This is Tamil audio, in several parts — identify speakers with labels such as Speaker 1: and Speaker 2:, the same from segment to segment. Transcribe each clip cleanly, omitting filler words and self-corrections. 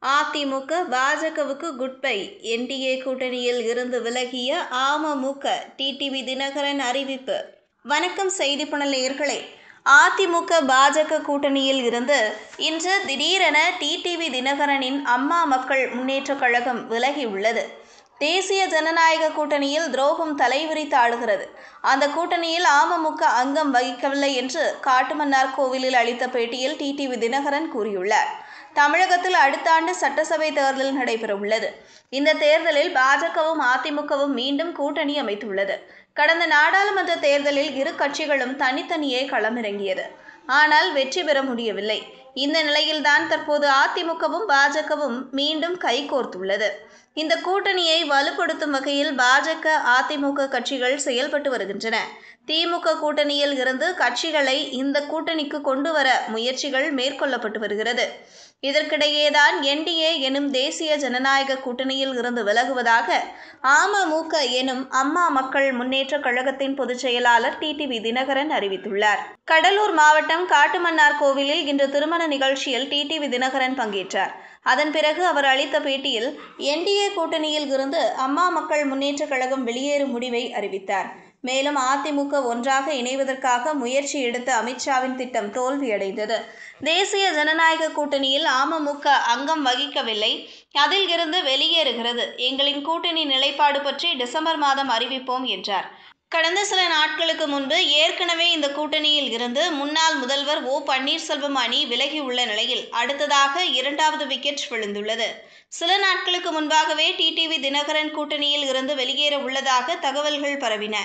Speaker 1: அதிமுக பாஜகவுக்கு குட் பை. என்டிஏ கூட்டணியில் இருந்து விலகிய அமமுக. டிடிவி தினகரன் அறிவிப்பு. வணக்கம் செய்திப்புணல் நேயர்களே. அதிமுக பாஜக கூட்டணியில் இருந்து இன்று திடீரென டிடிவி தினகரனின் அம்மா மக்கள் முன்னேற்றக் கழகம் விலகியுள்ளது. தேசிய ஜனநாயக கூட்டணியில் துரோகம் தலைவிரித்து ஆடுகிறது. அந்த கூட்டணியில் அமமுக அங்கம் வகிக்கவில்லை என்று காட்டுமன்னார் கோவிலில் அளித்த பேட்டியில் டிடிவி தினகரன் கூறியுள்ளார். தமிழகத்தில் அடுத்த ஆண்டு சட்டசபை தேர்தல் நடைபெறவுள்ளது. இந்த தேர்தலில் பாஜகவும் அதிமுகவும் மீண்டும் கூட்டணி அமைத்துள்ளது. கடந்த நாடாளுமன்ற தேர்தலில் இரு கட்சிகளும் தனித்தனியே களமிறங்கியது. ஆனால் வெற்றி பெற முடியவில்லை. இந்த நிலையில்தான் தற்போது அதிமுகவும் பாஜகவும் மீண்டும் கைகோர்த்துள்ளது. இந்த கூட்டணியை வலுப்படுத்தும் வகையில் பாஜக அதிமுக கட்சிகள் செயல்பட்டு வருகின்றன. திமுக கூட்டணியில் இருந்து கட்சிகளை இந்த கூட்டணிக்கு கொண்டு வர முயற்சிகள் மேற்கொள்ளப்பட்டு வருகிறது. இதற்கிடையேதான் என்டிஏ எனும் தேசிய ஜனநாயக கூட்டணியில் இருந்து விலகுவதாக அமமுக எனும் அம்மா மக்கள் முன்னேற்ற கழகத்தின் பொதுச் செயலாளர் டிடிவி தினகரன் அறிவித்துள்ளார். கடலூர் மாவட்டம் காட்டுமன்னார் கோவிலில் இன்று திருமண நிகழ்ச்சியில் டிடிவி தினகரன் பங்கேற்றார். அதன் பிறகு அவர் அளித்த பேட்டியில் என்டிஏ கூட்டணியில் இருந்து அம்மா மக்கள் முன்னேற்ற கழகம் வெளியேறும் முடிவை அறிவித்தார். மேலும் அதிமுக ஒன்றாக இணைவதற்காக முயற்சி எடுத்த அமித்ஷாவின் திட்டம் தோல்வியடைந்தது. தேசிய ஜனநாயக கூட்டணியில் அமமுக அங்கம் வகிக்கவில்லை. அதில் இருந்து வெளியேறுகிறது. எங்களின் கூட்டணி நிலைப்பாடு பற்றி டிசம்பர் மாதம் அறிவிப்போம் என்றார். கடந்த சில நாட்களுக்கு முன்பு ஏற்கனவே இந்த கூட்டணியில் இருந்து முன்னாள் முதல்வர் ஓ பன்னீர்செல்வம் அணி விலகியுள்ள நிலையில் அடுத்ததாக இரண்டாவது விக்கெட் விழுந்துள்ளது. சில நாட்களுக்கு முன்பாகவே டிடிவி தினகரன் கூட்டணியில் இருந்து வெளியேற உள்ளதாக தகவல்கள் பரவின.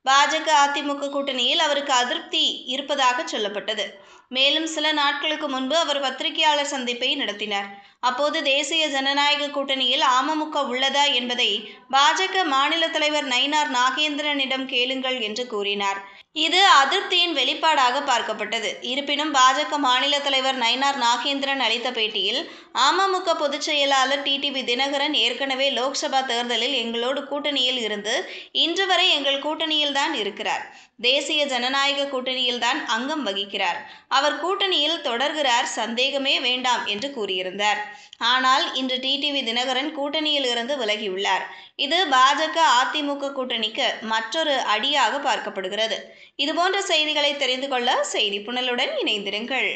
Speaker 1: பாஜக அதிமுக கூட்டணியில் அவருக்கு அதிருப்தி இருப்பதாக சொல்லப்பட்டது. மேலும் சில நாட்களுக்கு முன்பு அவர் பத்திரிகையாளர் சந்திப்பை நடத்தினார். அப்போது தேசிய ஜனநாயக கூட்டணியில் அமமுக உள்ளதா என்பதை பாஜக மாநில தலைவர் நயினார் நாகேந்திரனிடம் கேளுங்கள் என்று கூறினார். இது அதிருப்தியின் வெளிப்பாடாக பார்க்கப்பட்டது. இருப்பினும் பாஜக மாநில தலைவர் நயினார் நாகேந்திரன் அளித்த பேட்டியில் அமமுக பொதுச் செயலாளர் டிடிவி தினகரன் ஏற்கனவே லோக்சபா தேர்தலில் எங்களோடு கூட்டணியில் இருந்து இன்று வரை எங்கள் கூட்டணியில்தான் இருக்கிறார். தேசிய ஜனநாயக கூட்டணியில்தான் அங்கம் வகிக்கிறார். அவர் கூட்டணியில் தொடர்கிறார், சந்தேகமே வேண்டாம் என்று கூறியிருந்தார். ஆனால் இன்று டிடிவி தினகரன் கூட்டணியில் இருந்து விலகியுள்ளார். இது பாஜக அதிமுக கூட்டணிக்கு மற்றொரு அடியாக பார்க்கப்படுகிறது. இதுபோன்ற செய்திகளை தெரிந்து கொள்ள செய்திப்புணலுடன் இணைந்திருங்கள்.